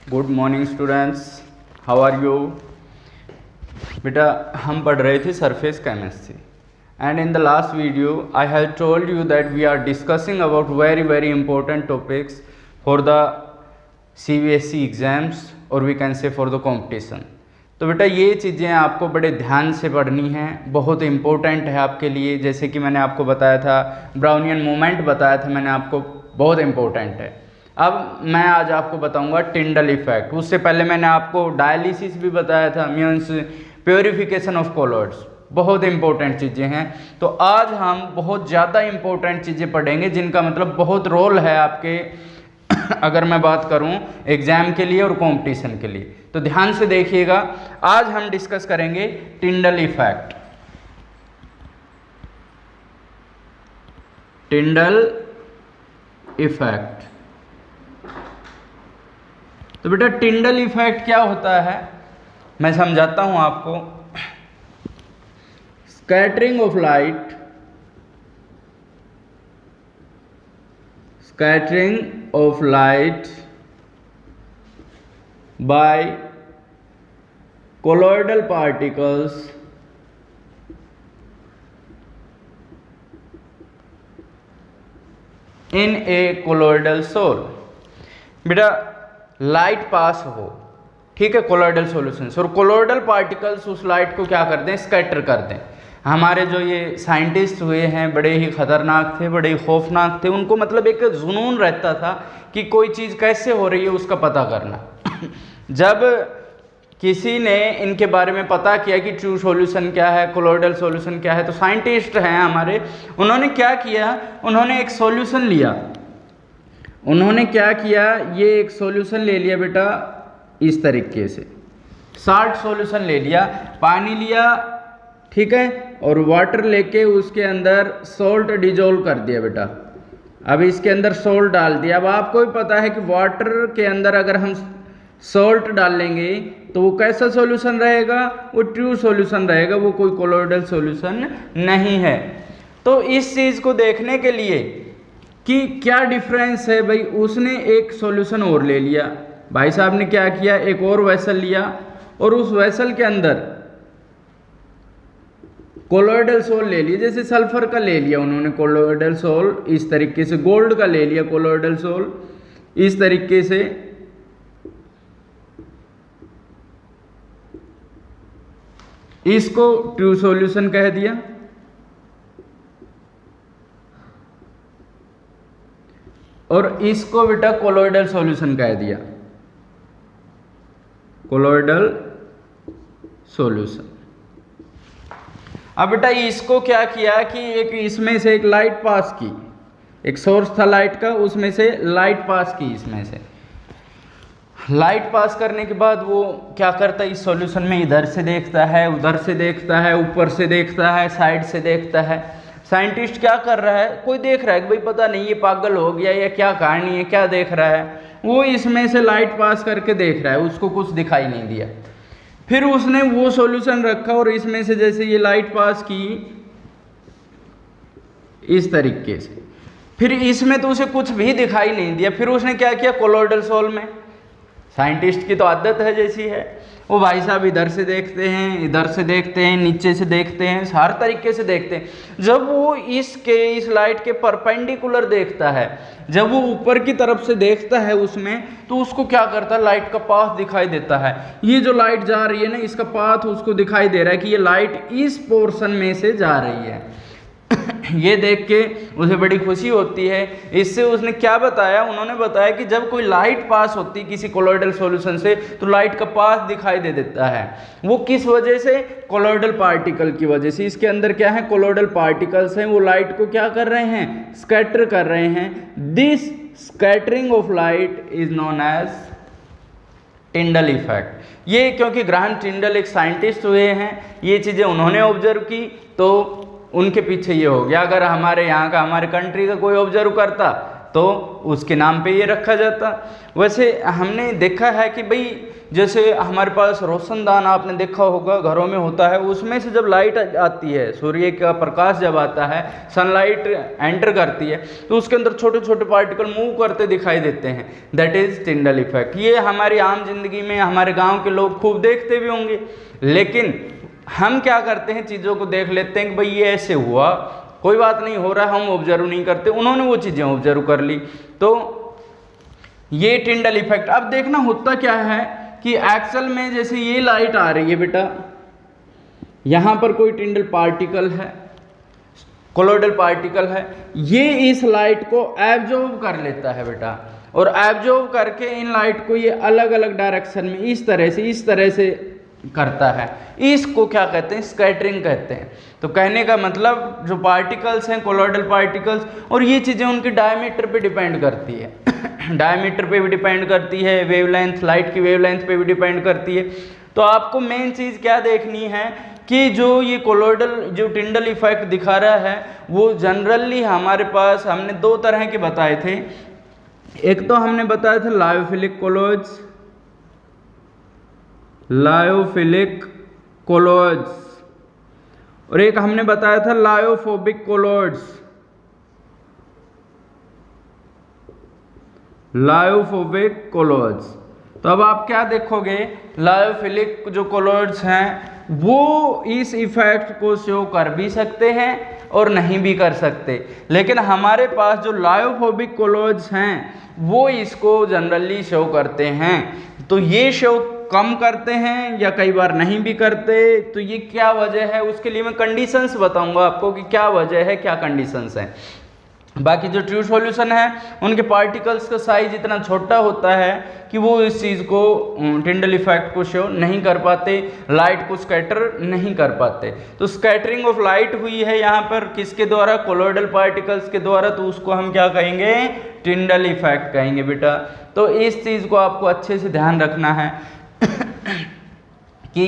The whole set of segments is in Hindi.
Good morning students, how are you. बेटा हम पढ़ रहे थे surface chemistry and in the last video I have told you that we are discussing about very important topics for the CBSE exams और we can say for the competition. तो बेटा ये चीज़ें आपको बड़े ध्यान से पढ़नी हैं, बहुत इम्पोर्टेंट है आपके लिए। जैसे कि मैंने आपको बताया था, ब्राउनियन मोमेंट बताया था मैंने आपको, बहुत इम्पोर्टेंट है। अब मैं आज आपको बताऊंगा टिंडल इफेक्ट। उससे पहले मैंने आपको डायलिसिस भी बताया था, मीन्स प्योरीफिकेशन ऑफ कोलॉइड्स, बहुत इंपॉर्टेंट चीज़ें हैं। तो आज हम बहुत ज़्यादा इंपॉर्टेंट चीज़ें पढ़ेंगे जिनका मतलब बहुत रोल है आपके अगर मैं बात करूं एग्जाम के लिए और कंपटीशन के लिए। तो ध्यान से देखिएगा, आज हम डिस्कस करेंगे टिंडल इफेक्ट। टिंडल इफेक्ट। तो बेटा टिंडल इफेक्ट क्या होता है मैं समझाता हूं आपको। Scattering of light, scattering of light by colloidal particles in a colloidal soul। बेटा लाइट पास हो, ठीक है, कोलॉइडल सॉल्यूशन और कोलॉइडल पार्टिकल्स उस लाइट को क्या कर दें, स्कैटर कर दें। हमारे जो ये साइंटिस्ट हुए हैं बड़े ही खतरनाक थे, बड़े ही खौफनाक थे। उनको मतलब एक जुनून रहता था कि कोई चीज़ कैसे हो रही है उसका पता करना। जब किसी ने इनके बारे में पता किया कि ट्रू सॉल्यूशन क्या है, कोलॉइडल सॉल्यूशन क्या है, तो साइंटिस्ट हैं हमारे, उन्होंने क्या किया, उन्होंने एक सॉल्यूशन लिया। उन्होंने क्या किया, ये एक सॉल्यूशन ले लिया बेटा इस तरीके से, साल्ट सॉल्यूशन ले लिया, पानी लिया, ठीक है, और वाटर लेके उसके अंदर सॉल्ट डिजोल्व कर दिया बेटा। अब इसके अंदर सॉल्ट डाल दिया। अब आपको भी पता है कि वाटर के अंदर अगर हम सॉल्ट डालेंगे तो वो कैसा सॉल्यूशन रहेगा, वो ट्रू सॉल्यूशन रहेगा, वो कोई कोलॉइडल सॉल्यूशन नहीं है। तो इस चीज़ को देखने के लिए कि क्या डिफरेंस है भाई, उसने एक सॉल्यूशन और ले लिया। भाई साहब ने क्या किया, एक और वेसल लिया और उस वेसल के अंदर कोलॉइडल सोल ले लिया। जैसे सल्फर का ले लिया उन्होंने कोलॉइडल सोल इस तरीके से, गोल्ड का ले लिया कोलॉइडल सोल इस तरीके से, इसको ट्रू सॉल्यूशन कह दिया। और इसको बेटा कोलॉइडल सॉल्यूशन कह दिया, कोलॉइडल सॉल्यूशन। अब बेटा इसको क्या किया कि एक इसमें से एक लाइट पास की, एक सोर्स था लाइट का, उसमें से लाइट पास की, इसमें से लाइट पास करने के बाद वो क्या करता है, इस सॉल्यूशन में इधर से देखता है, उधर से देखता है, ऊपर से देखता है, साइड से देखता है। साइंटिस्ट क्या कर रहा है, कोई देख रहा है कि भाई पता नहीं ये पागल हो गया या क्या कहानी है, क्या देख रहा है। वो इसमें से लाइट पास करके देख रहा है, उसको कुछ दिखाई नहीं दिया। फिर उसने वो सॉल्यूशन रखा और इसमें से जैसे ये लाइट पास की इस तरीके से, फिर इसमें तो उसे कुछ भी दिखाई नहीं दिया। फिर उसने क्या किया, कोलॉइडल सोल में, साइंटिस्ट की तो आदत है जैसी है, वो भाई साहब इधर से देखते हैं, इधर से देखते हैं, नीचे से देखते हैं, हर तरीके से देखते हैं। जब वो इस लाइट के परपेंडिकुलर देखता है, जब वो ऊपर की तरफ से देखता है उसमें, तो उसको क्या करता है, लाइट का पाथ दिखाई देता है। ये जो लाइट जा रही है ना, इसका पाथ उसको दिखाई दे रहा है कि ये लाइट इस पोर्शन में से जा रही है। ये देख के उसे बड़ी खुशी होती है। इससे उसने क्या बताया, उन्होंने बताया कि जब कोई लाइट पास होती किसी कोलॉइडल सॉल्यूशन से तो लाइट का पाथ दिखाई दे देता है। वो किस वजह से, कोलॉइडल पार्टिकल की वजह से। इसके अंदर क्या है, कोलॉइडल पार्टिकल्स हैं, वो लाइट को क्या कर रहे हैं, स्कैटर कर रहे हैं। This scattering of light is known as Tyndall effect. ये क्योंकि ग्राहम टिंडल एक साइंटिस्ट हुए हैं, ये चीज़ें उन्होंने ऑब्जर्व की तो उनके पीछे ये हो गया। अगर हमारे यहाँ का, हमारे कंट्री का कोई ऑब्जर्व करता तो उसके नाम पे ये रखा जाता। वैसे हमने देखा है कि भाई जैसे हमारे पास रोशनदान आपने देखा होगा घरों में होता है, उसमें से जब लाइट आती है, सूर्य का प्रकाश जब आता है, सनलाइट एंटर करती है, तो उसके अंदर छोटे छोटे पार्टिकल मूव करते दिखाई देते हैं, दैट इज टिंडल इफेक्ट। ये हमारी आम जिंदगी में हमारे गांव के लोग खूब देखते भी होंगे, लेकिन हम क्या करते हैं, चीज़ों को देख लेते हैं कि भाई ये ऐसे हुआ, कोई बात नहीं, हो रहा है, हम ऑब्जर्व नहीं करते, उन्होंने वो चीज़ें ऑब्जर्व कर ली, तो ये टिंडल इफेक्ट। अब देखना होता क्या है कि एक्चुअल में जैसे ये लाइट आ रही है बेटा, यहाँ पर कोई टिंडल पार्टिकल है, कोलोइडल पार्टिकल है, ये इस लाइट को एब्जॉर्ब कर लेता है बेटा, और एब्जॉर्ब करके इन लाइट को ये अलग अलग डायरेक्शन में इस तरह से करता है। इसको क्या कहते हैं, स्कैटरिंग कहते हैं। तो कहने का मतलब जो पार्टिकल्स हैं कोलोइडल पार्टिकल्स, और ये चीज़ें उनकी डायमीटर पे डिपेंड करती है डायमीटर पे भी डिपेंड करती है, वेवलेंथ, लाइट की वेवलेंथ पे भी डिपेंड करती है। तो आपको मेन चीज़ क्या देखनी है कि जो ये कोलोइडल जो टिंडल इफेक्ट दिखा रहा है वो जनरली हमारे पास हमने दो तरह के बताए थे। एक तो हमने बताया था लायोफिलिक कोलोइड्स, लायोफिलिक कोलोइड्स, और एक हमने बताया था लायोफोबिक कोलोइड्स, लायोफोबिक कोलोइड्स। तो अब आप क्या देखोगे, लायोफिलिक जो कोलोइड्स हैं वो इस इफेक्ट को शो कर भी सकते हैं और नहीं भी कर सकते, लेकिन हमारे पास जो लायोफोबिक कोलोइड्स हैं वो इसको जनरली शो करते हैं। तो ये शो कम करते हैं या कई बार नहीं भी करते, तो ये क्या वजह है, उसके लिए मैं कंडीशंस बताऊंगा आपको कि क्या वजह है, क्या कंडीशंस हैं। बाकी जो ट्रू सॉल्यूशन है उनके पार्टिकल्स का साइज इतना छोटा होता है कि वो इस चीज़ को टिंडल इफेक्ट को शो नहीं कर पाते, लाइट को स्कैटर नहीं कर पाते। तो स्कैटरिंग ऑफ लाइट हुई है यहाँ पर किसके द्वारा, कोलोइडल पार्टिकल्स के द्वारा, तो उसको हम क्या कहेंगे, टिंडल इफेक्ट कहेंगे बेटा। तो इस चीज़ को आपको अच्छे से ध्यान रखना है कि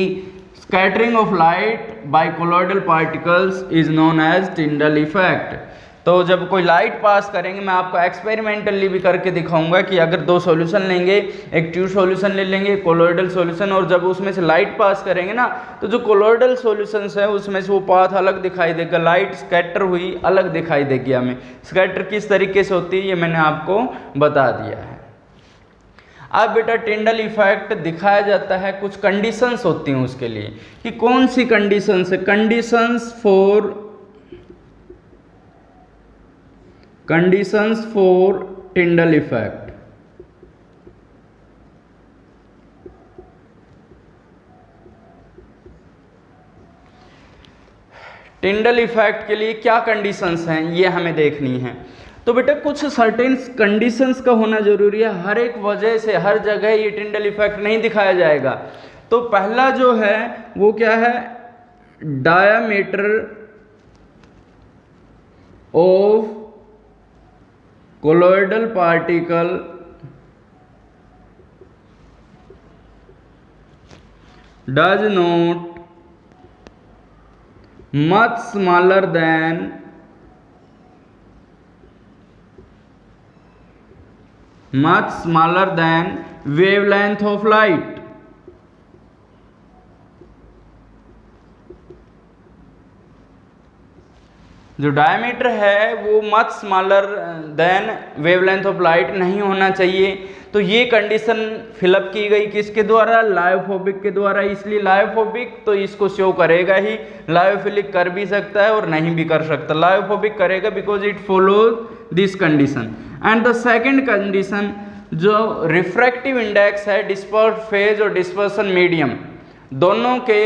scattering of light by colloidal particles is known as Tyndall effect. तो जब कोई लाइट पास करेंगे, मैं आपको एक्सपेरिमेंटली भी करके दिखाऊंगा कि अगर दो सॉल्यूशन लेंगे, एक ट्रू सॉल्यूशन ले लेंगे, कोलोइडल सॉल्यूशन, और जब उसमें से लाइट पास करेंगे ना, तो जो कोलोइडल सॉल्यूशंस है उसमें से वो पाथ अलग दिखाई देगा, लाइट स्कैटर हुई अलग दिखाई देगी हमें। स्कैटर किस तरीके से होती है ये मैंने आपको बता दिया है। अब बेटा टिंडल इफेक्ट दिखाया जाता है, कुछ कंडीशंस होती हैं उसके लिए, कि कौन सी कंडीशंस है, conditions for Tyndall effect. Tyndall effect के लिए क्या कंडीशंस हैं ये हमें देखनी है। तो बेटा कुछ सर्टेन कंडीशंस का होना जरूरी है, हर एक वजह से हर जगह ये टिंडल इफेक्ट नहीं दिखाया जाएगा। तो पहला जो है वो क्या है, diameter of colloidal particle does not much smaller than wavelength of light। जो डायमीटर है वो much smaller than wavelength of light नहीं होना चाहिए। तो ये कंडीशन फिलअप की गई किसके द्वारा, लायोफोबिक के द्वारा। इसलिए लायोफोबिक तो इसको शो करेगा ही, लायोफिलिक कर भी सकता है और नहीं भी कर सकता। लायोफोबिक करेगा because it follows this condition. And the second condition जो रिफ्रैक्टिव इंडेक्स है, डिस्पर्स फेज और डिस्पर्सन मीडियम, दोनों के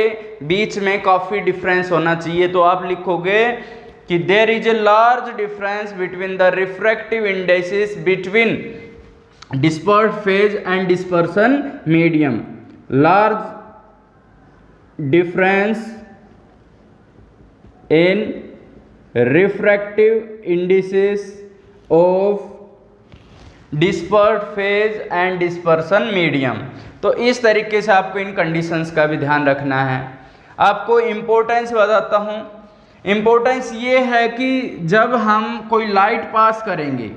बीच में काफ़ी डिफरेंस होना चाहिए। तो आप लिखोगे कि there is a large difference between the refractive indexes between disperse phase and dispersion medium. Large difference in refractive indices of disperse phase and dispersion medium. तो इस तरीके से आपको इन कंडीशंस का भी ध्यान रखना है। आपको इम्पोर्टेंस बताता हूँ। इम्पोर्टेंस ये है कि जब हम कोई लाइट पास करेंगे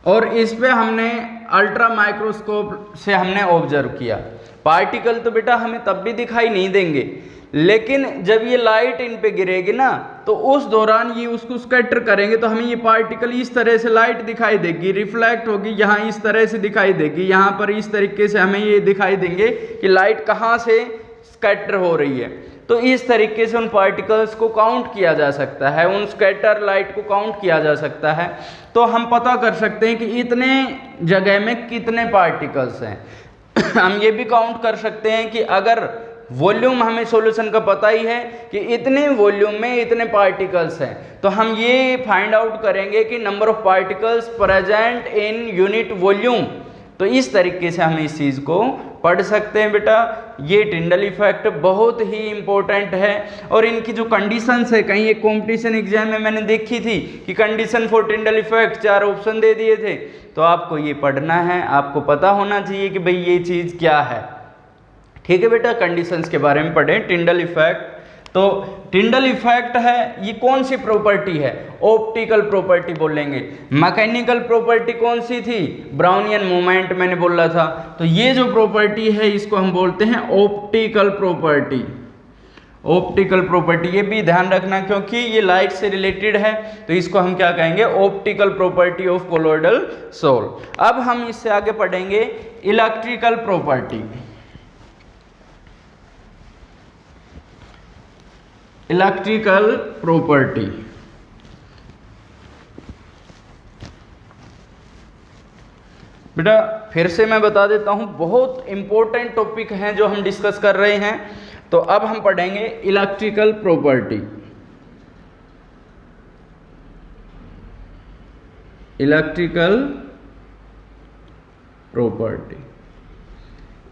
और इस पे हमने अल्ट्रा माइक्रोस्कोप से हमने ऑब्जर्व किया। पार्टिकल तो बेटा हमें तब भी दिखाई नहीं देंगे, लेकिन जब ये लाइट इन पे गिरेगी ना तो उस दौरान ये उसको स्कैटर करेंगे तो हमें ये पार्टिकल इस तरह से लाइट दिखाई देगी, रिफ्लेक्ट होगी, यहाँ इस तरह से दिखाई देगी, यहाँ पर इस तरीके से हमें ये दिखाई देंगे कि लाइट कहाँ से स्कैटर हो रही है। तो इस तरीके से उन पार्टिकल्स को काउंट किया जा सकता है, उन स्कैटर लाइट को काउंट किया जा सकता है। तो हम पता कर सकते हैं कि इतने जगह में कितने पार्टिकल्स हैं। हम ये भी काउंट कर सकते हैं कि अगर वॉल्यूम हमें सॉल्यूशन का पता ही है कि इतने वॉल्यूम में इतने पार्टिकल्स हैं, तो हम ये फाइंड आउट करेंगे कि number of particles present in unit volume. तो इस तरीके से हम इस चीज़ को पढ़ सकते हैं बेटा। ये टिंडल इफेक्ट बहुत ही इम्पोर्टेंट है और इनकी जो कंडीशंस है, कहीं एक कॉम्पिटिशन एग्जाम में मैंने देखी थी कि condition for Tyndall effect 4 option दे दिए थे। तो आपको ये पढ़ना है, आपको पता होना चाहिए कि भाई ये चीज़ क्या है। ठीक है बेटा, कंडीशंस के बारे में पढ़ें। टिंडल इफेक्ट, तो टिंडल इफेक्ट है, ये कौन सी प्रॉपर्टी है? ऑप्टिकल प्रॉपर्टी बोलेंगे। मैकेनिकल प्रॉपर्टी कौन सी थी? ब्राउनियन मोमेंट मैंने बोला था। तो ये जो प्रॉपर्टी है इसको हम बोलते हैं ऑप्टिकल प्रॉपर्टी। ऑप्टिकल प्रॉपर्टी, ये भी ध्यान रखना क्योंकि ये लाइट से रिलेटेड है, तो इसको हम क्या कहेंगे? Optical property of colloidal sol. अब हम इससे आगे पढ़ेंगे इलेक्ट्रिकल प्रॉपर्टी। इलेक्ट्रिकल प्रॉपर्टी, बेटा फिर से मैं बता देता हूं, बहुत इंपॉर्टेंट टॉपिक हैं जो हम डिस्कस कर रहे हैं। तो अब हम पढ़ेंगे electrical property. Electrical property,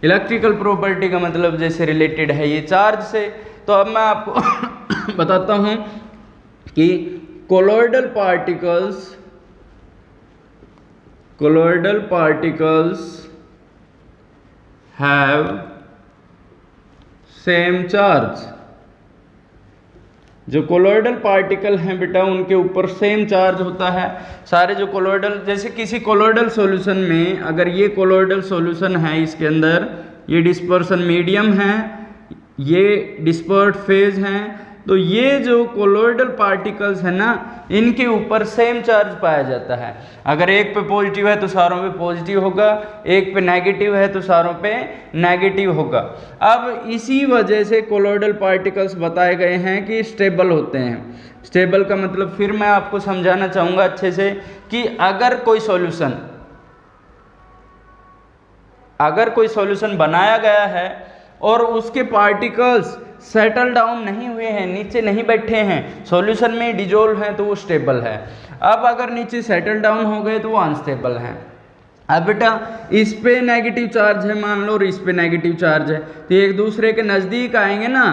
electrical property का मतलब जैसे रिलेटेड है ये चार्ज से। तो अब मैं आपको बताता हूं कि colloidal particles have same charge. जो कोलॉइडल पार्टिकल हैं बेटा उनके ऊपर सेम चार्ज होता है। सारे जो कोलॉइडल, जैसे किसी कोलॉइडल सॉल्यूशन में अगर ये कोलॉइडल सॉल्यूशन है, इसके अंदर ये डिस्पर्सन मीडियम है, ये डिस्पर्ट फेज हैं, तो ये जो कोलॉइडल पार्टिकल्स है ना, इनके ऊपर सेम चार्ज पाया जाता है। अगर एक पे पॉजिटिव है तो सारों पे पॉजिटिव होगा, एक पे नेगेटिव है तो सारों पे नेगेटिव होगा। अब इसी वजह से कोलॉइडल पार्टिकल्स बताए गए हैं कि स्टेबल होते हैं। स्टेबल का मतलब फिर मैं आपको समझाना चाहूँगा अच्छे से कि अगर कोई सॉल्यूशन बनाया गया है और उसके पार्टिकल्स सेटल डाउन नहीं हुए हैं, नीचे नहीं बैठे हैं, सॉल्यूशन में डिजोल्व हैं, तो वो स्टेबल है। अब अगर नीचे सेटल डाउन हो गए तो वो अनस्टेबल हैं। अब बेटा इस पे नेगेटिव चार्ज है मान लो और इस पे नेगेटिव चार्ज है, तो एक दूसरे के नज़दीक आएंगे ना,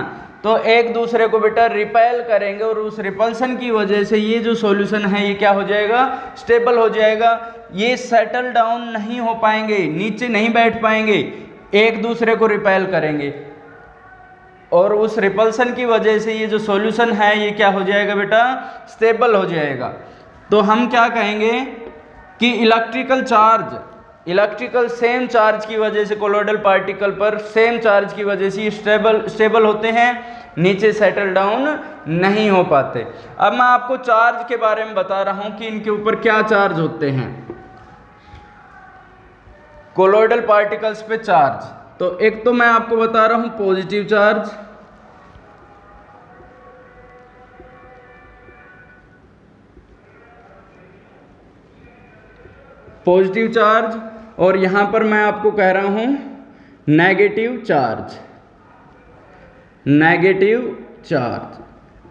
तो एक दूसरे को बेटा रिपेल करेंगे और उस रिपल्सन की वजह से ये जो सॉल्यूशन है ये क्या हो जाएगा? स्टेबल हो जाएगा। ये सेटल डाउन नहीं हो पाएंगे, नीचे नहीं बैठ पाएंगे, एक दूसरे को रिपेल करेंगे और उस रिपल्सन की वजह से ये जो सॉल्यूशन है ये क्या हो जाएगा बेटा? स्टेबल हो जाएगा। तो हम क्या कहेंगे कि इलेक्ट्रिकल सेम चार्ज की वजह से कोलॉइडल पार्टिकल पर सेम चार्ज की वजह से स्टेबल होते हैं, नीचे सेटल डाउन नहीं हो पाते। अब मैं आपको चार्ज के बारे में बता रहा हूं कि इनके ऊपर क्या चार्ज होते हैं। कोलॉइडल पार्टिकल्स पे चार्ज, तो एक तो मैं आपको बता रहा हूं पॉजिटिव चार्ज, और यहां पर मैं आपको कह रहा हूं नेगेटिव चार्ज।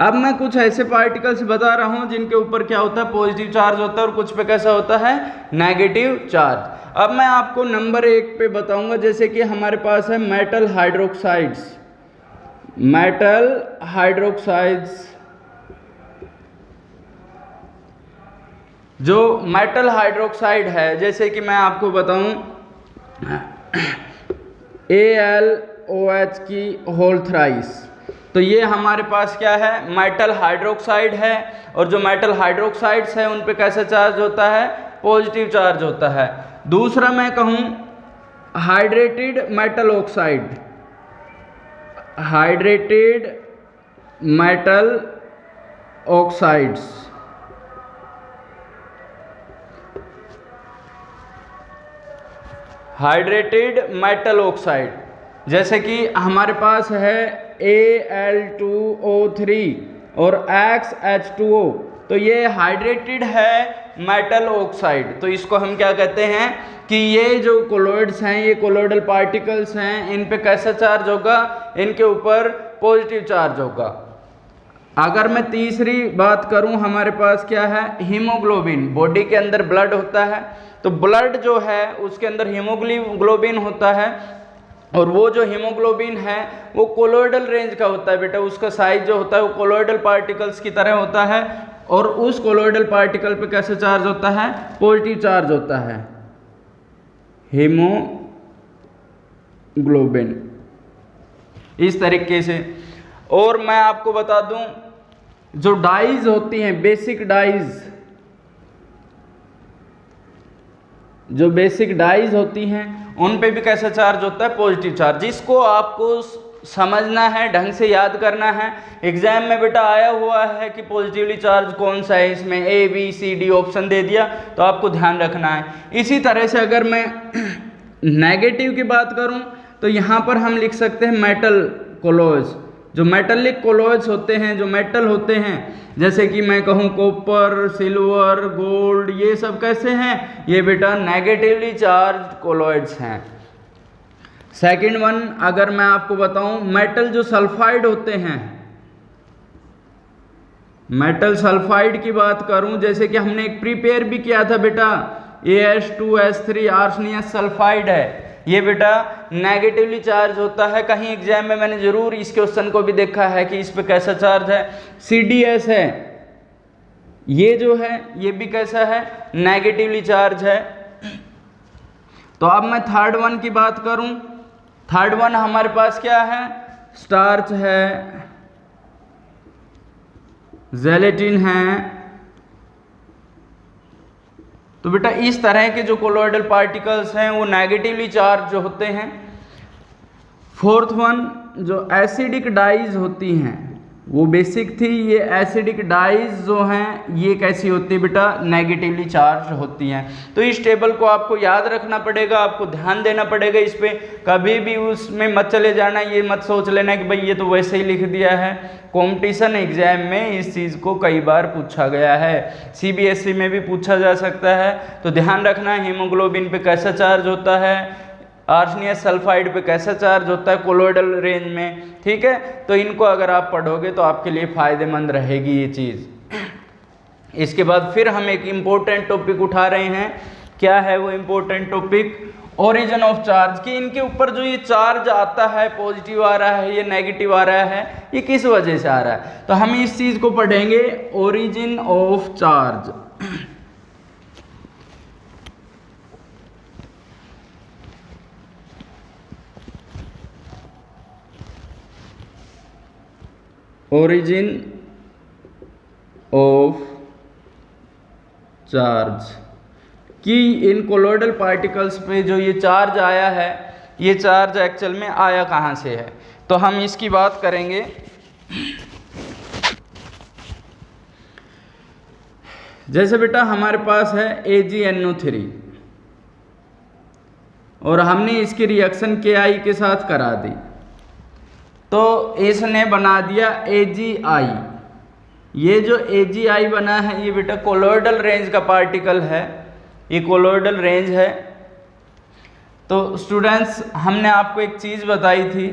अब मैं कुछ ऐसे पार्टिकल्स बता रहा हूं जिनके ऊपर क्या होता है? पॉजिटिव चार्ज होता है और कुछ पे कैसा होता है? Negative charge. अब मैं आपको नंबर 1 पे बताऊंगा, जैसे कि हमारे पास है मेटल हाइड्रोक्साइड्स। जो मेटल हाइड्रोक्साइड है, जैसे कि मैं आपको बताऊं AlOH की होल थ्राइस, तो ये हमारे पास क्या है? मेटल हाइड्रोक्साइड है। और जो मेटल हाइड्रोक्साइड्स है उन पे कैसा चार्ज होता है? पॉजिटिव चार्ज होता है। दूसरा मैं कहूँ hydrated metal oxide, hydrated metal oxides, hydrated metal oxide, जैसे कि हमारे पास है Al2O3 और XH2O, तो ये हाइड्रेटेड है मेटल ऑक्साइड। तो इसको हम क्या कहते हैं कि ये जो कोलॉइड्स हैं, ये कोलॉइडल पार्टिकल्स हैं, इन पे कैसा चार्ज होगा, इनके ऊपर पॉजिटिव चार्ज होगा। अगर मैं तीसरी बात करूं, हमारे पास क्या है, हीमोग्लोबिन। बॉडी के अंदर ब्लड होता है, तो ब्लड जो है उसके अंदर हीमोग्लोबिन होता है, और वो जो हीमोग्लोबिन है वो कोलॉइडल रेंज का होता है बेटा। उसका साइज जो होता है वो कोलॉइडल पार्टिकल्स की तरह होता है, और उस कोलॉइडल पार्टिकल पे कैसे चार्ज होता है, पॉजिटिव चार्ज होता है, हीमोग्लोबिन, इस तरीके से। और मैं आपको बता दूं, जो डाइज होती हैं, बेसिक डाइज, जो बेसिक डाइज होती हैं, उन पे भी कैसा चार्ज होता है, पॉजिटिव चार्ज। जिसको आपको समझना है, ढंग से याद करना है। एग्जाम में बेटा आया हुआ है कि पॉजिटिवली चार्ज कौन सा है, इसमें ABCD ऑप्शन दे दिया, तो आपको ध्यान रखना है। इसी तरह से अगर मैं नेगेटिव की बात करूं, तो यहाँ पर हम लिख सकते हैं मेटल कोलॉइड्स। जो मेटलिक कोलॉइड्स होते हैं, जो मेटल होते हैं, जैसे कि मैं कहूँ कॉपर, सिल्वर, गोल्ड, ये सब कैसे हैं, ये बेटा नेगेटिवली चार्ज कोलॉइड्स हैं। सेकंड वन अगर मैं आपको बताऊं, मेटल जो सल्फाइड होते हैं, मेटल सल्फाइड की बात करूं, जैसे कि हमने एक प्रिपेयर भी किया था बेटा, AH2S3 आर्सेनियस सल्फाइड है, ये बेटा नेगेटिवली चार्ज होता है। कहीं एग्जाम में मैंने जरूर इस क्वेश्चन को भी देखा है कि इस पे कैसा चार्ज है, CDS है, ये जो है ये भी कैसा है, नेगेटिवली चार्ज है। तो अब मैं थर्ड वन की बात करूं, थर्ड वन हमारे पास क्या है, स्टार्च है, जेलेटिन है। तो बेटा इस तरह के जो कोलॉइडल पार्टिकल्स हैं वो नेगेटिवली चार्ज होते हैं। फोर्थ वन जो एसिडिक डाइज होती हैं, वो बेसिक थी, ये एसिडिक डाइज जो हैं ये कैसी होती है बेटा, नेगेटिवली चार्ज होती हैं। तो इस टेबल को आपको याद रखना पड़ेगा, आपको ध्यान देना पड़ेगा इस पे, कभी भी उसमें मत चले जाना, ये मत सोच लेना कि भाई ये तो वैसे ही लिख दिया है। कंपटीशन एग्जाम में इस चीज़ को कई बार पूछा गया है, CBSE में भी पूछा जा सकता है। तो ध्यान रखना, हीमोग्लोबिन पे कैसा चार्ज होता है, आर्सेनियस सल्फाइड पे कैसा चार्ज होता है कोलॉइडल रेंज में, ठीक है। तो इनको अगर आप पढ़ोगे तो आपके लिए फ़ायदेमंद रहेगी ये चीज़। इसके बाद फिर हम एक इम्पोर्टेंट टॉपिक उठा रहे हैं, क्या है वो important topic, origin of charge. कि इनके ऊपर जो ये चार्ज आता है, पॉजिटिव आ रहा है, ये नेगेटिव आ रहा है, ये किस वजह से आ रहा है। तो हम इस चीज़ को पढ़ेंगे, origin of charge. Origin of charge, कि इन कोलॉइडल पार्टिकल्स पे जो ये चार्ज आया है, ये चार्ज एक्चुअल में आया कहाँ से है। तो हम इसकी बात करेंगे। जैसे बेटा हमारे पास है AgNO3 और हमने इसकी रिएक्शन Ki के साथ करा दी, तो इसने बना दिया AgI। ये जो AgI बना है ये बेटा कोलॉइडल रेंज का पार्टिकल है, ये कोलॉइडल रेंज है। तो स्टूडेंट्स हमने आपको एक चीज़ बताई थी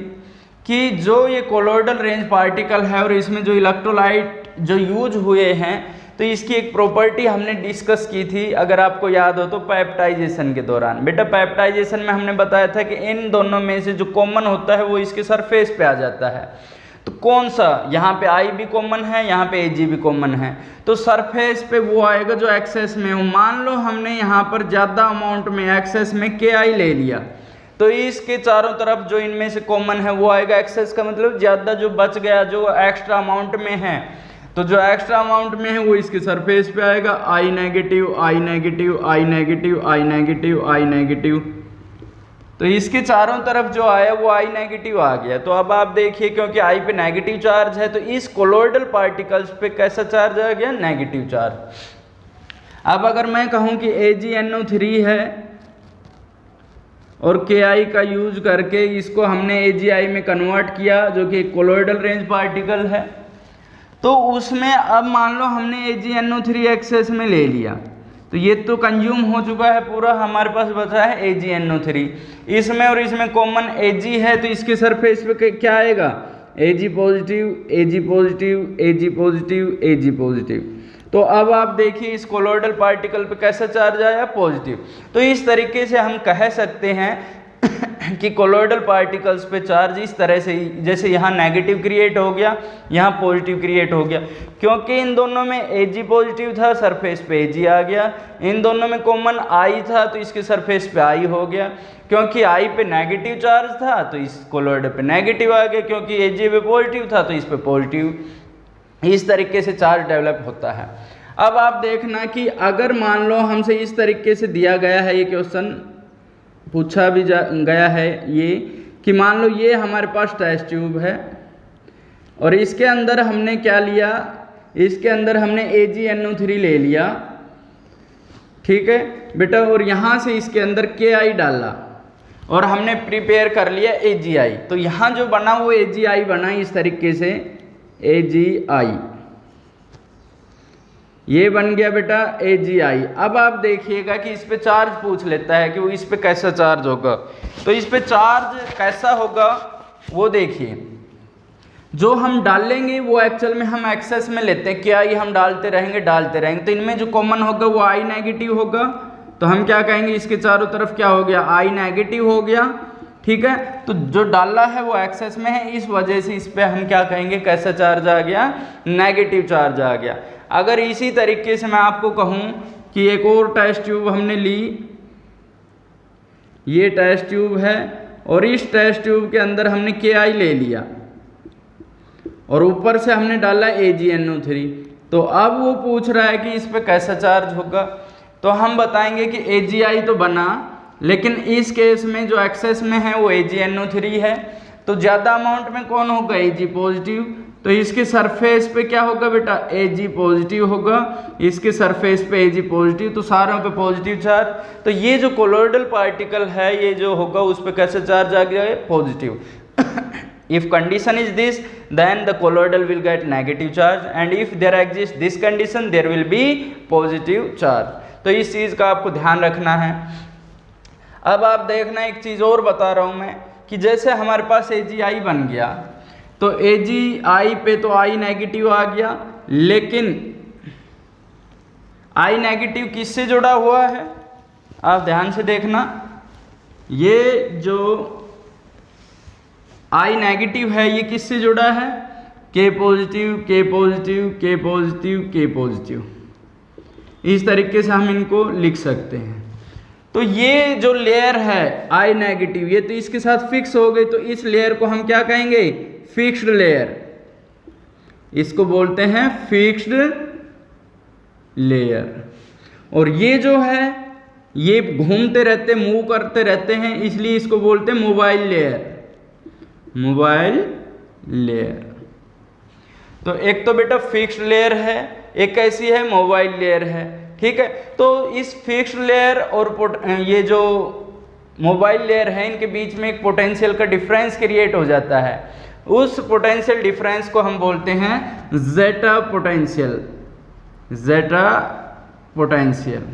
कि जो ये कोलॉइडल रेंज पार्टिकल है और इसमें जो इलेक्ट्रोलाइट जो यूज हुए हैं, तो इसकी एक प्रॉपर्टी हमने डिस्कस की थी, अगर आपको याद हो तो पेप्टाइजेशन के दौरान। बेटा पेप्टाइजेशन में हमने बताया था कि इन दोनों में से जो कॉमन होता है वो इसके सरफेस पे आ जाता है। तो कौन सा, यहाँ पे I भी कॉमन है, यहाँ पे Ag भी कॉमन है, तो सरफेस पे वो आएगा जो एक्सेस में हो। मान लो हमने यहाँ पर ज़्यादा अमाउंट में एक्सेस में Ki ले लिया, तो इसके चारों तरफ जो इनमें से कॉमन है वो आएगा एक्सेस का मतलब ज़्यादा, जो बच गया जो एक्स्ट्रा अमाउंट में है तो जो एक्स्ट्रा अमाउंट में है वो इसके सरफेस पे आएगा, आई नेगेटिव आई नेगेटिव आई नेगेटिव आई नेगेटिव आई नेगेटिव। तो इसके चारों तरफ जो आया वो आई नेगेटिव आ गया। तो अब आप देखिए क्योंकि आई पे नेगेटिव चार्ज है तो इस कोलोइडल पार्टिकल्स पे कैसा चार्ज आ गया, नेगेटिव चार्ज। अब अगर मैं कहूं कि AgNO3 है और Ki का यूज करके इसको हमने AgI में कन्वर्ट किया जो कि कोलोइडल रेंज पार्टिकल है, तो उसमें अब मान लो हमने AgNO3 एक्सेस में ले लिया, तो ये तो कंज्यूम हो चुका है पूरा, हमारे पास बचा है AgNO3। इसमें और इसमें कॉमन Ag है तो इसके सरफेस पे क्या आएगा, Ag positive Ag positive Ag positive Ag positive. तो अब आप देखिए इस कोलोइडल पार्टिकल पे कैसा चार्ज आया, पॉजिटिव। तो इस तरीके से हम कह सकते हैं कि कोलोइडल पार्टिकल्स पे चार्ज इस तरह से, जैसे यहाँ नेगेटिव क्रिएट हो गया, यहाँ पॉजिटिव क्रिएट हो गया, क्योंकि इन दोनों में Ag पॉजिटिव था, सरफेस पे Ag आ गया। इन दोनों में कॉमन I था तो इसके सरफेस पे I हो गया, क्योंकि I पे नेगेटिव चार्ज था तो इस कोलोइड पे नेगेटिव आ गया, क्योंकि Ag पे पॉजिटिव था तो इस पे पॉजिटिव। इस तरीके से चार्ज डेवलप होता है। अब आप देखना कि अगर मान लो हमसे इस तरीके से दिया गया है, ये क्वेश्चन पूछा भी गया है ये, कि मान लो ये हमारे पास टेस्ट ट्यूब है और इसके अंदर हमने क्या लिया, इसके अंदर हमने AgNO3 ले लिया, ठीक है बेटा, और यहाँ से इसके अंदर Ki डाला और हमने प्रिपेयर कर लिया AgI। तो यहाँ जो बना वो AgI बना इस तरीके से, AgI ये बन गया बेटा AgI। अब आप देखिएगा कि इस पे चार्ज पूछ लेता है कि वो इस पे कैसा चार्ज होगा। तो इस पे चार्ज कैसा होगा वो देखिए, जो हम डालेंगे वो एक्चुअल में हम एक्सेस में लेते हैं, क्या हम डालते रहेंगे तो इनमें जो कॉमन होगा वो I नेगेटिव होगा। तो हम क्या कहेंगे, इसके चारों तरफ क्या हो गया, I नेगेटिव हो गया, ठीक है। तो जो डाला है वो एक्सेस में है, इस वजह से इस पे हम क्या कहेंगे, कैसा चार्ज आ गया, नेगेटिव चार्ज आ गया। अगर इसी तरीके से मैं आपको कहूं कि एक और टेस्ट ट्यूब हमने ली, ये टेस्ट ट्यूब है और इस टेस्ट ट्यूब के अंदर हमने Ki ले लिया और ऊपर से हमने डाला AgNO3, तो अब वो पूछ रहा है कि इस पे कैसा चार्ज होगा। तो हम बताएंगे कि AgI तो बना, लेकिन इस केस में जो एक्सेस में है वो AgNO3 है, तो ज़्यादा अमाउंट में कौन होगा, Ag पॉजिटिव। तो इसके सरफेस पे क्या होगा बेटा, Ag पॉजिटिव होगा, इसके सरफेस पे Ag पॉजिटिव, तो सारों पे पॉजिटिव चार्ज। तो ये जो कोलोइडल पार्टिकल है ये जो होगा उस पे कैसे चार्ज आ गया है, positive. If condition is this, then the colloidal will get negative charge, and if there exists this condition, there will be positive charge. तो इस चीज़ का आपको ध्यान रखना है। अब आप देखना एक चीज़ और बता रहा हूँ मैं, कि जैसे हमारे पास AgI बन गया, तो AgI पे तो I नेगेटिव आ गया, लेकिन I नेगेटिव किससे जुड़ा हुआ है, आप ध्यान से देखना, ये जो I नेगेटिव है ये किससे जुड़ा है, K positive K positive K positive K positive. इस तरीके से हम इनको लिख सकते हैं। तो ये जो लेयर है I नेगेटिव, ये तो इसके साथ फिक्स हो गई, तो इस लेयर को हम क्या कहेंगे, फिक्स्ड लेयर, इसको बोलते हैं फिक्स्ड लेयर। और ये जो है ये घूमते रहते, मूव करते रहते हैं, इसलिए इसको बोलते हैं मोबाइल लेयर, मोबाइल लेयर। तो एक तो बेटा फिक्स्ड लेयर है, एक कैसी है, मोबाइल लेयर है, ठीक है। तो इस फिक्स्ड लेयर और ये जो मोबाइल लेयर है इनके बीच में एक पोटेंशियल का डिफरेंस क्रिएट हो जाता है। उस पोटेंशियल डिफरेंस को हम बोलते हैं जेटा पोटेंशियल, जेटा पोटेंशियल।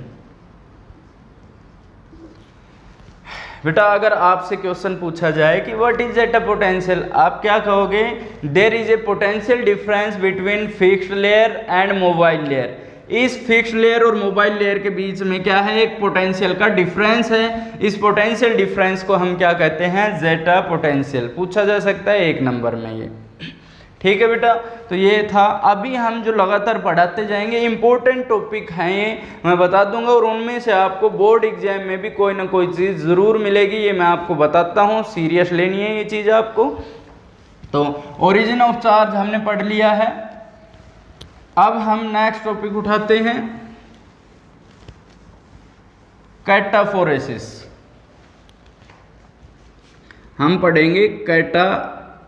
बेटा अगर आपसे क्वेश्चन पूछा जाए कि व्हाट इज जेटा पोटेंशियल, आप क्या कहोगे, there is a potential difference between fixed layer and mobile layer. इस फिक्स्ड लेयर और मोबाइल लेयर के बीच में क्या है, एक पोटेंशियल का डिफरेंस है। इस पोटेंशियल डिफरेंस को हम क्या कहते हैं, जेटा पोटेंशियल। पूछा जा सकता है 1 नंबर में ये, ठीक है बेटा। तो ये था। अभी हम जो लगातार पढ़ाते जाएंगे इंपॉर्टेंट टॉपिक हैं ये मैं बता दूंगा, और उनमें से आपको बोर्ड एग्जाम में भी कोई ना कोई चीज़ ज़रूर मिलेगी, ये मैं आपको बताता हूँ। सीरियस लेनी है ये चीज़ आपको। तो ओरिजिन ऑफ चार्ज हमने पढ़ लिया है, अब हम नेक्स्ट टॉपिक उठाते हैं कैटाफोरेसिस। हम पढ़ेंगे कैटाफोरेसिस।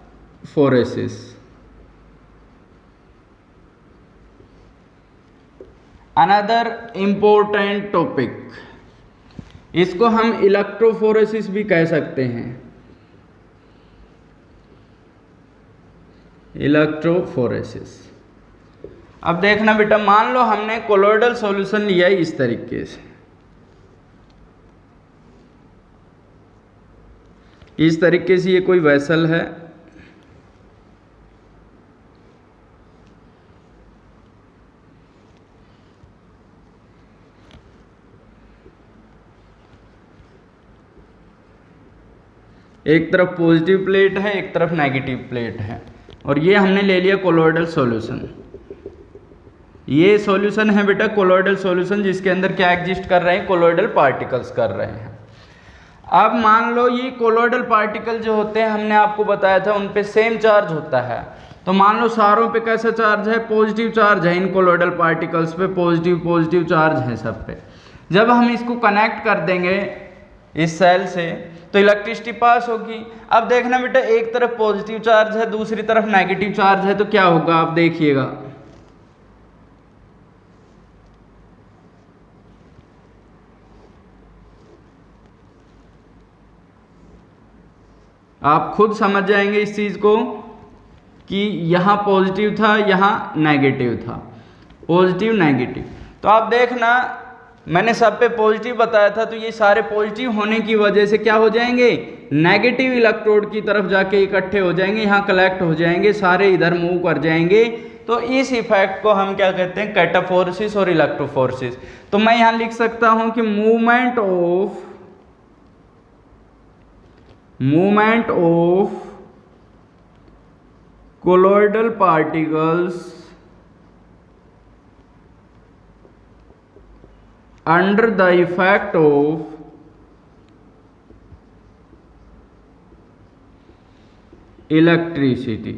अनदर इंपॉर्टेंट टॉपिक, इसको हम इलेक्ट्रोफोरेसिस भी कह सकते हैं। इलेक्ट्रोफोरेसिस। अब देखना बेटा, मान लो हमने कोलोइडल सॉल्यूशन लिया है इस तरीके से, इस तरीके से ये कोई वेसल है, एक तरफ पॉजिटिव प्लेट है, एक तरफ नेगेटिव प्लेट है, और ये हमने ले लिया कोलोइडल सॉल्यूशन। ये सॉल्यूशन है बेटा कोलोइडल सॉल्यूशन, जिसके अंदर क्या एग्जिस्ट कर रहे हैं, कोलोइडल पार्टिकल्स कर रहे हैं। अब मान लो ये कोलोइडल पार्टिकल जो होते हैं, हमने आपको बताया था उन पे सेम चार्ज होता है। तो मान लो सारों पे कैसा चार्ज है, पॉजिटिव चार्ज है, इन कोलोइडल पार्टिकल्स पे पॉजिटिव चार्ज है सब पे। जब हम इसको कनेक्ट कर देंगे इस सेल से तो इलेक्ट्रिसिटी पास होगी। अब देखना बेटा, एक तरफ पॉजिटिव चार्ज है, दूसरी तरफ नेगेटिव चार्ज है, तो क्या होगा आप देखिएगा। आप खुद समझ जाएंगे इस चीज को कि यहां पॉजिटिव था, यहां नेगेटिव था, पॉजिटिव नेगेटिव। तो आप देखना, मैंने सब पे पॉजिटिव बताया था, तो ये सारे पॉजिटिव होने की वजह से क्या हो जाएंगे, नेगेटिव इलेक्ट्रोड की तरफ जाके इकट्ठे हो जाएंगे, यहाँ कलेक्ट हो जाएंगे, सारे इधर मूव कर जाएंगे। तो इस इफेक्ट को हम क्या कहते हैं, कैटाफोरेसिस और इलेक्ट्रोफोरेसिस। तो मैं यहाँ लिख सकता हूँ कि movement of colloidal particles under the effect of electricity।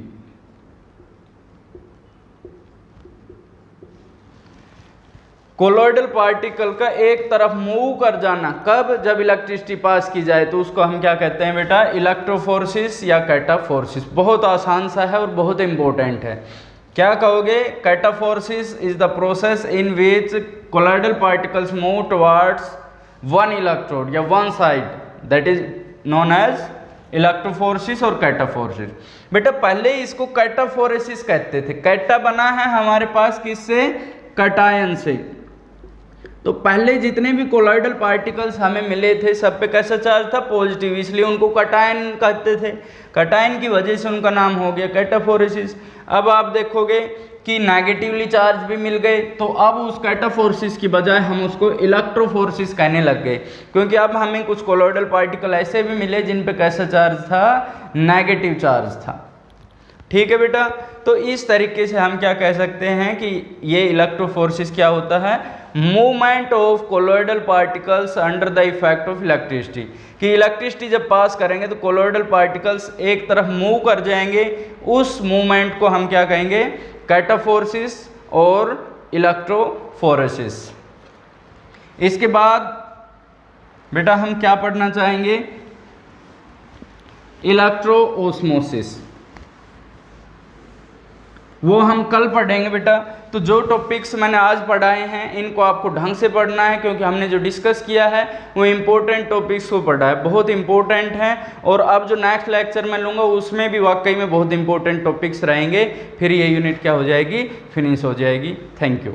Colloidal particle का एक तरफ मूव कर जाना, कब, जब इलेक्ट्रिसिटी पास की जाए, तो उसको हम क्या कहते हैं बेटा, इलेक्ट्रोफोरेसिस या कैटाफोरेसिस। बहुत आसान सा है और बहुत इंपॉर्टेंट है। क्या कहोगे, cataphoresis is the process in which colloidal particles move towards one electrode या one side, that is known as electrophoresis और कैटाफोरेसिस। बेटा पहले इसको कैटाफोरेसिस कहते थे। कैटा बना है हमारे पास किससे, कटायन से। तो पहले जितने भी कोलोइडल पार्टिकल्स हमें मिले थे सब पे कैसा चार्ज था, पॉजिटिव, इसलिए उनको कटायन कहते थे। कटायन की वजह से उनका नाम हो गया कैटाफोरेसिस। अब आप देखोगे कि नेगेटिवली चार्ज भी मिल गए, तो अब उस कैटाफोरेसिस की बजाय हम उसको इलेक्ट्रोफोरेसिस कहने लग गए, क्योंकि अब हमें कुछ कोलोइडल पार्टिकल ऐसे भी मिले जिन पे कैसा चार्ज था, नेगेटिव चार्ज था। ठीक है बेटा, तो इस तरीके से हम क्या कह सकते हैं कि ये इलेक्ट्रोफोरेसिस क्या होता है, movement of colloidal particles under the effect of electricity. कि इलेक्ट्रिसिटी जब पास करेंगे तो कोलोइडल पार्टिकल्स एक तरफ मूव कर जाएंगे, उस मूवमेंट को हम क्या कहेंगे, कैटाफोरेसिस और इलेक्ट्रोफोरेसिस। इसके बाद बेटा हम क्या पढ़ना चाहेंगे, इलेक्ट्रोऑस्मोसिस। वो हम कल पढ़ेंगे बेटा। तो जो टॉपिक्स मैंने आज पढ़ाए हैं इनको आपको ढंग से पढ़ना है, क्योंकि हमने जो डिस्कस किया है वो इम्पोर्टेंट टॉपिक्स को पढ़ा है, बहुत इंपॉर्टेंट हैं। और अब जो नेक्स्ट लेक्चर मैं लूँगा उसमें भी वाकई में बहुत इंपॉर्टेंट टॉपिक्स रहेंगे। फिर ये यूनिट क्या हो जाएगी, फिनिश हो जाएगी। Thank you.